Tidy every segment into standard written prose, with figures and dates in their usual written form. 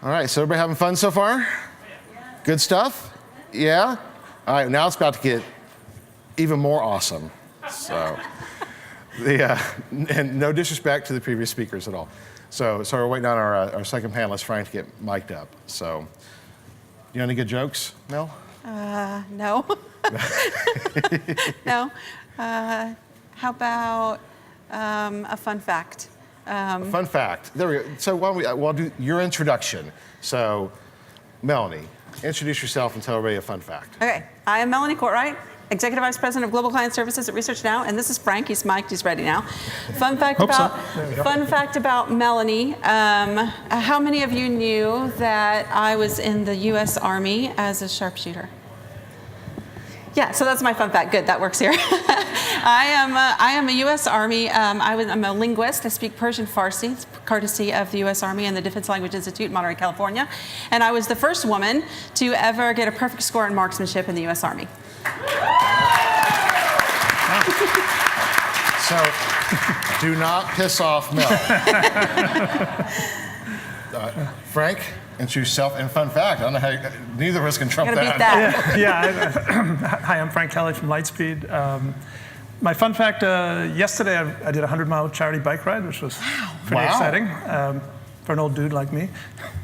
All right, so everybody having fun so far? Yeah. Good stuff? Yeah? All right, now it's about to get even more awesome. So, and no disrespect to the previous speakers at all. So we're waiting on our second panelist, Frank, to get mic'd up. So, you know any good jokes, Mel? No. No. How about a fun fact? A fun fact. There we go. So we'll do your introduction. So, Melanie, introduce yourself and tell everybody a fun fact. Okay. I am Melanie Courtwright, Executive Vice President of Global Client Services at Research Now, and this is Frank. He's mic'd. He's ready now. Fun fact about Melanie. How many of you knew that I was in the U.S. Army as a sharpshooter? Yeah, so that's my fun fact. Good, that works here. I am a U.S. Army. I'm a linguist. I speak Persian Farsi, it's courtesy of the U.S. Army and the Defense Language Institute in Monterey, California. And I was the first woman to ever get a perfect score in marksmanship in the U.S. Army. So, do not piss off Mel. Frank, introduce yourself. And fun fact, I don't know how neither of us can trump that. Hi, I'm Frank Kelly from Lightspeed. My fun fact, yesterday I did a 100-mile charity bike ride, which was pretty exciting for an old dude like me.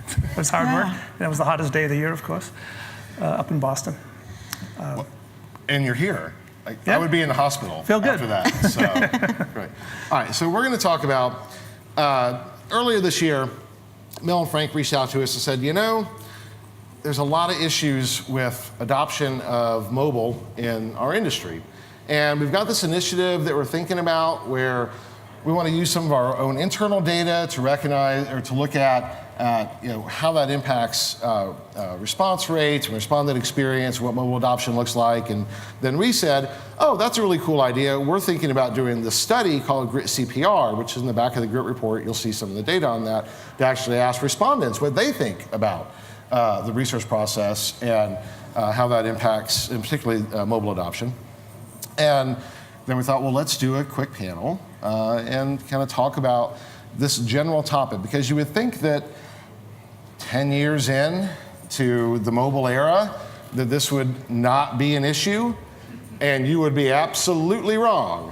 It was hard work. And it was the hottest day of the year, of course, up in Boston. And you're here. I would be in the hospital after that. So, great. All right, so we're going to talk about, earlier this year, Mel and Frank reached out to us and said, you know, there's a lot of issues with adoption of mobile in our industry. And we've got this initiative that we're thinking about where we want to use some of our own internal data to recognize or to look at how that impacts response rates and respondent experience, what mobile adoption looks like. And then we said, oh, that's a really cool idea. We're thinking about doing this study called Grit CPR, which is in the back of the Grit report. You'll see some of the data on that, to actually ask respondents what they think about the research process and how that impacts, and particularly mobile adoption. And then we thought, well, let's do a quick panel and kind of talk about this general topic, because you would think that 10 years in to the mobile era, that this would not be an issue, and you would be absolutely wrong.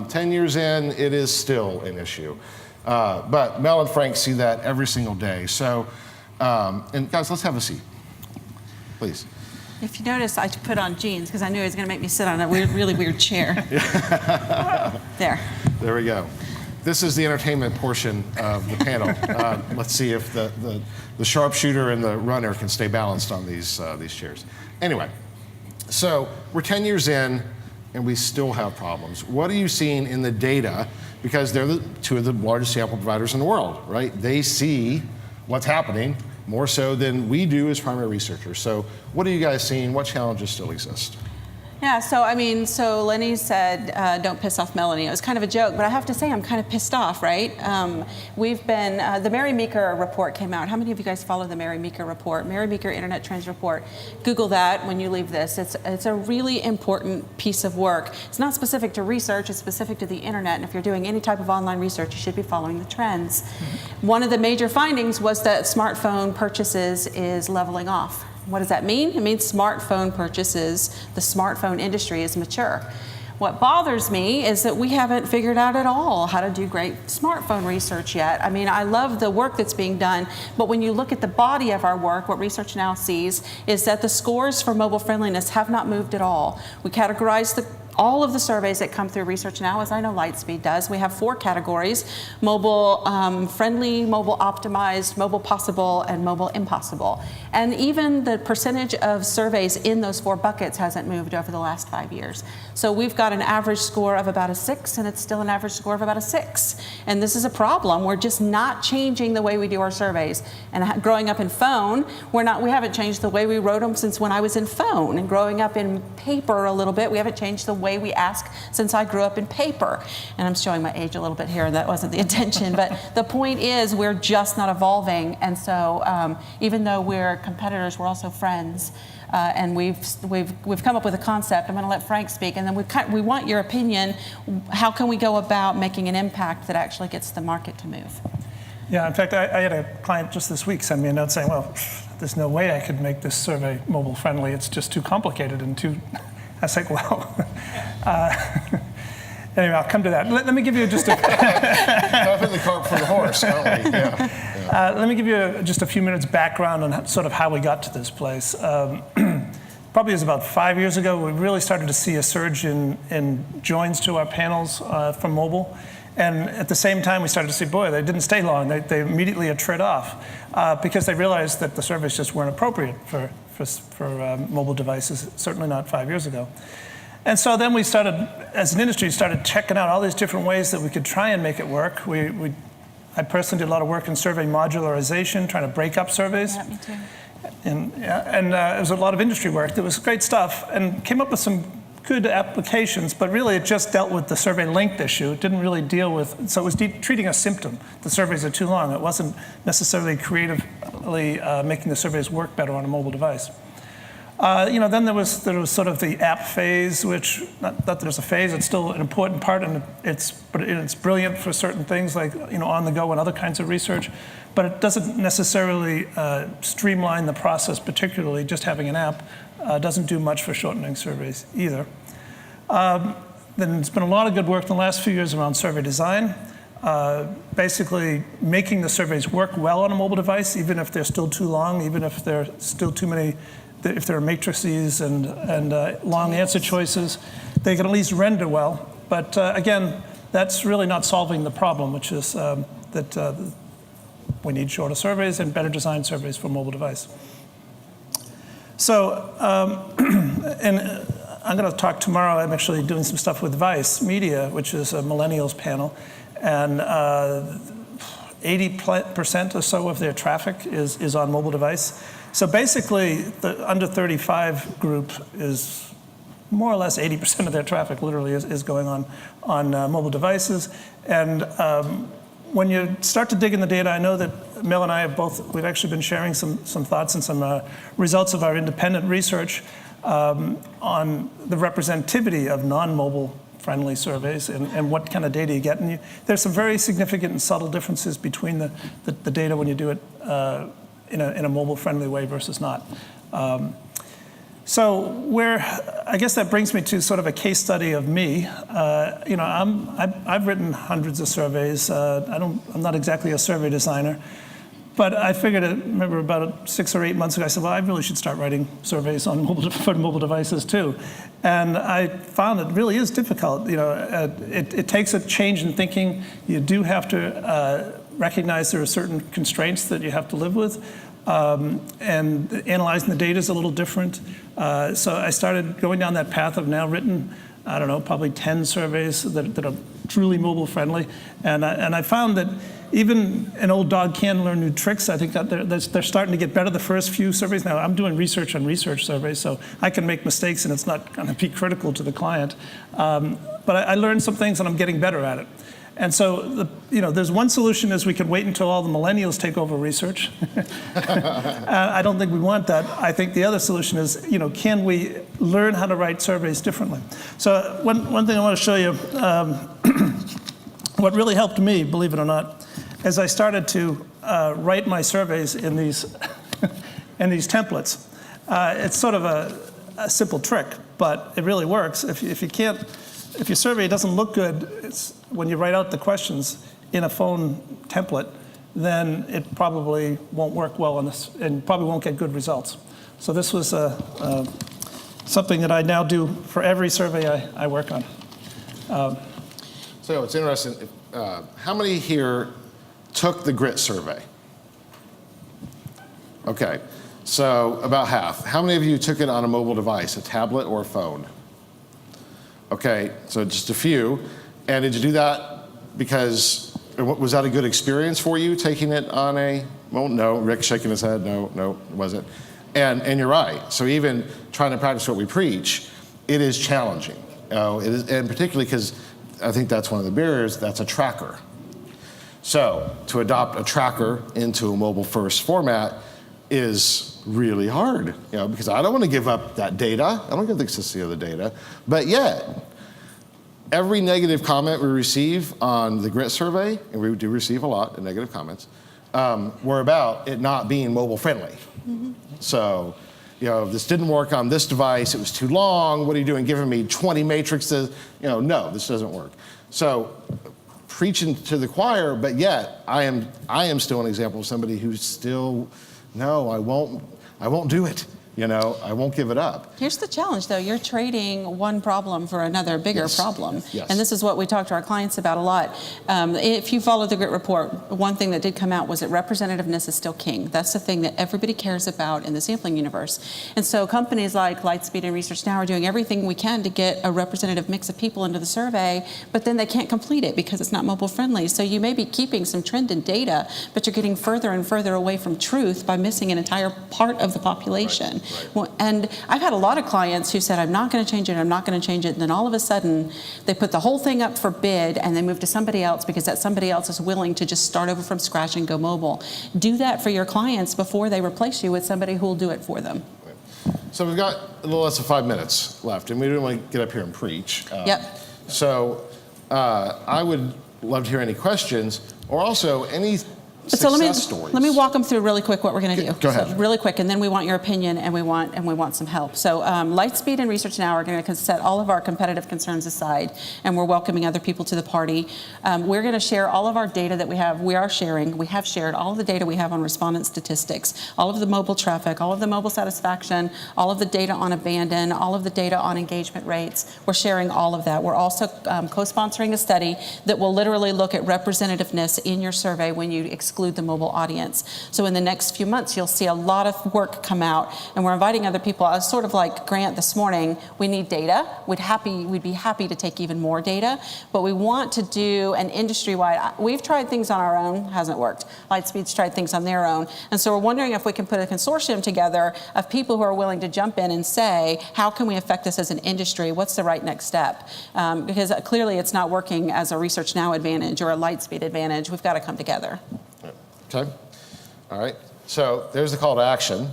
10 years in, it is still an issue. But Mel and Frank see that every single day. So, and guys, let's have a seat, please. If you notice, I put on jeans because I knew he was going to make me sit on a really weird chair. There we go. This is the entertainment portion of the panel. Let's see if the sharpshooter and the runner can stay balanced on these chairs. Anyway, so we're 10 years in and we still have problems. What are you seeing in the data? Because they're two of the largest sample providers in the world, right? They see what's happening more so than we do as primary researchers. So what are you guys seeing? What challenges still exist? Yeah, so Lenny said, don't piss off Melanie. It was kind of a joke, but I have to say I'm kind of pissed off, right? We've been, the Mary Meeker report came out. How many of you guys follow the Mary Meeker report? Mary Meeker Internet Trends Report. Google that when you leave this. It's a really important piece of work. It's not specific to research, it's specific to the internet, and if you're doing any type of online research, you should be following the trends. Mm-hmm. One of the major findings was that smartphone purchases is leveling off. What does that mean? It means smartphone purchases, the smartphone industry is mature. What bothers me is that we haven't figured out at all how to do great smartphone research yet. I mean, I love the work that's being done, but when you look at the body of our work, what Research Now sees is that the scores for mobile friendliness have not moved at all. We categorize all of the surveys that come through Research Now, as I know Lightspeed does. We have 4 categories: mobile friendly, mobile optimized, mobile possible, and mobile impossible. And even the percentage of surveys in those 4 buckets hasn't moved over the last 5 years. So we've got an average score of about a 6, and it's still an average score of about a 6. And this is a problem. We're just not changing the way we do our surveys. And growing up in phone, we haven't changed the way we wrote them since when I was in phone. And growing up in paper a little bit, we haven't changed the way we ask since I grew up in paper. And I'm showing my age a little bit here, and that wasn't the intention, but the point is we're just not evolving. And so even though we're competitors, we're also friends. And we've come up with a concept. I'm going to let Frank speak, and then we want your opinion. How can we go about making an impact that actually gets the market to move? Yeah, in fact, I had a client just this week send me a note saying, well, there's no way I could make this survey mobile friendly. It's just too complicated and too, I was like, well, anyway, I'll come to that. Let me give you just a... Put the cart before the horse, don't we? Yeah. Let me give you just a few minutes background on sort of how we got to this place. Probably it was about 5 years ago, we really started to see a surge in joins to our panels from mobile. And at the same time, we started to see, boy, they didn't stay long. They immediately attrit off because they realized that the surveys just weren't appropriate for mobile devices, certainly not 5 years ago. And so then we started, as an industry, started checking out all these different ways that we could try and make it work. I personally did a lot of work in survey modularization, trying to break up surveys. Yeah, me too. And it was a lot of industry work. There was great stuff and came up with some good applications, but really it just dealt with the survey length issue. It didn't really deal with, so it was treating a symptom. The surveys are too long. It wasn't necessarily creatively making the surveys work better on a mobile device. Then there was sort of the app phase, which, not that there's a phase, it's still an important part, and it's brilliant for certain things like on the go and other kinds of research, but it doesn't necessarily streamline the process particularly. Just having an app doesn't do much for shortening surveys either. Then there's been a lot of good work in the last few years around survey design, basically making the surveys work well on a mobile device, even if they're still too long, even if there are still too many, if there are matrices and long answer choices, they can at least render well. But again, that's really not solving the problem, which is that we need shorter surveys and better designed surveys for mobile device. So, and I'm going to talk tomorrow. I'm actually doing some stuff with Vice Media, which is a millennials panel, and 80% or so of their traffic is on mobile device. So basically, the under 35 group is more or less 80% of their traffic literally is going on mobile devices. And when you start to dig in the data, I know that Mel and I we've actually been sharing some thoughts and some results of our independent research on the representativity of non-mobile friendly surveys and what kind of data you get. And there's some very significant and subtle differences between the data when you do it in a mobile friendly way versus not. I guess that brings me to sort of a case study of me. I've written hundreds of surveys. I'm not exactly a survey designer, but I remember about 6 or 8 months ago, I said, well, I really should start writing surveys on for mobile devices too. And I found it really is difficult. It takes a change in thinking. You do have to recognize there are certain constraints that you have to live with. And analyzing the data is a little different. So I started going down that path. I've now written, I don't know, probably 10 surveys that are truly mobile friendly. And I found that even an old dog can learn new tricks. I think that they're starting to get better the first few surveys. Now, I'm doing research on research surveys, so I can make mistakes and it's not going to be critical to the client. But I learned some things and I'm getting better at it. And so, there's one solution is we can wait until all the millennials take over research. I don't think we want that. I think the other solution is, can we learn how to write surveys differently? So one thing I want to show you, what really helped me, believe it or not, as I started to write my surveys in these in these templates. It's sort of a simple trick, but it really works. If your survey doesn't look good, when you write out the questions in a phone template, then it probably won't work well on this and probably won't get good results. So this was something that I now do for every survey I work on. So it's interesting. How many here took the GRIT survey? Okay, so about half. How many of you took it on a mobile device, a tablet or a phone? Okay, so just a few. And did you do that because, was that a good experience for you, taking it on well, no, Rick's shaking his head, no, it wasn't. And you're right, so even trying to practice what we preach, it is challenging. It is, and particularly because I think that's one of the barriers, that's a tracker. So to adopt a tracker into a mobile first format is really hard, because I don't want to give up that data. I don't get the consistency of the data, but yet every negative comment we receive on the GRIT survey, and we do receive a lot of negative comments, were about it not being mobile friendly. So, this didn't work on this device, it was too long, what are you doing, giving me 20 matrices? No, this doesn't work. So, preaching to the choir, but yet I am still an example of somebody who's still, no, I won't do it. I won't give it up. Here's the challenge, though. You're trading one problem for another bigger problem. Yes. And this is what we talk to our clients about a lot. If you follow the GRIT report, one thing that did come out was that representativeness is still king. That's the thing that everybody cares about in the sampling universe. And so companies like Lightspeed and Research Now are doing everything we can to get a representative mix of people into the survey, but then they can't complete it because it's not mobile friendly. So you may be keeping some trend and data, but you're getting further and further away from truth by missing an entire part of the population. Right. Well, and I've had a lot of clients who said, I'm not going to change it, I'm not going to change it. And then all of a sudden, they put the whole thing up for bid and they move to somebody else because that somebody else is willing to just start over from scratch and go mobile. Do that for your clients before they replace you with somebody who will do it for them. So we've got a little less than 5 minutes left, and we don't want to get up here and preach. Yep. So I would love to hear any questions, or also any So stories. let me walk them through really quick what we're going to do. Go ahead. So really quick, and then we want your opinion and we want some help. So Lightspeed and Research Now are going to set all of our competitive concerns aside, and we're welcoming other people to the party. We're going to share all of our data that we have. We have shared all of the data we have on respondent statistics, all of the mobile traffic, all of the mobile satisfaction, all of the data on abandon, all of the data on engagement rates. We're sharing all of that. We're also co-sponsoring a study that will literally look at representativeness in your survey when you exclude the mobile audience. So in the next few months, you'll see a lot of work come out, and we're inviting other people. I was sort of like Grant this morning. We need data. We'd be happy to take even more data, but we want to do an industry-wide. We've tried things on our own, hasn't worked. Lightspeed's tried things on their own, and so we're wondering if we can put a consortium together of people who are willing to jump in and say, how can we affect this as an industry? What's the right next step? Because clearly it's not working as a Research Now advantage or a Lightspeed advantage. We've got to come together. Okay. All right. So there's the call to action,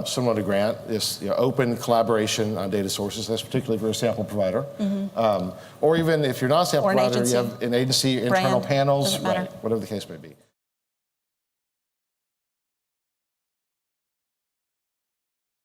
similar to Grant, this open collaboration on data sources. That's particularly for a sample provider. Or even if you're not a sample provider, you have an agency, internal panels, right, whatever the case may be.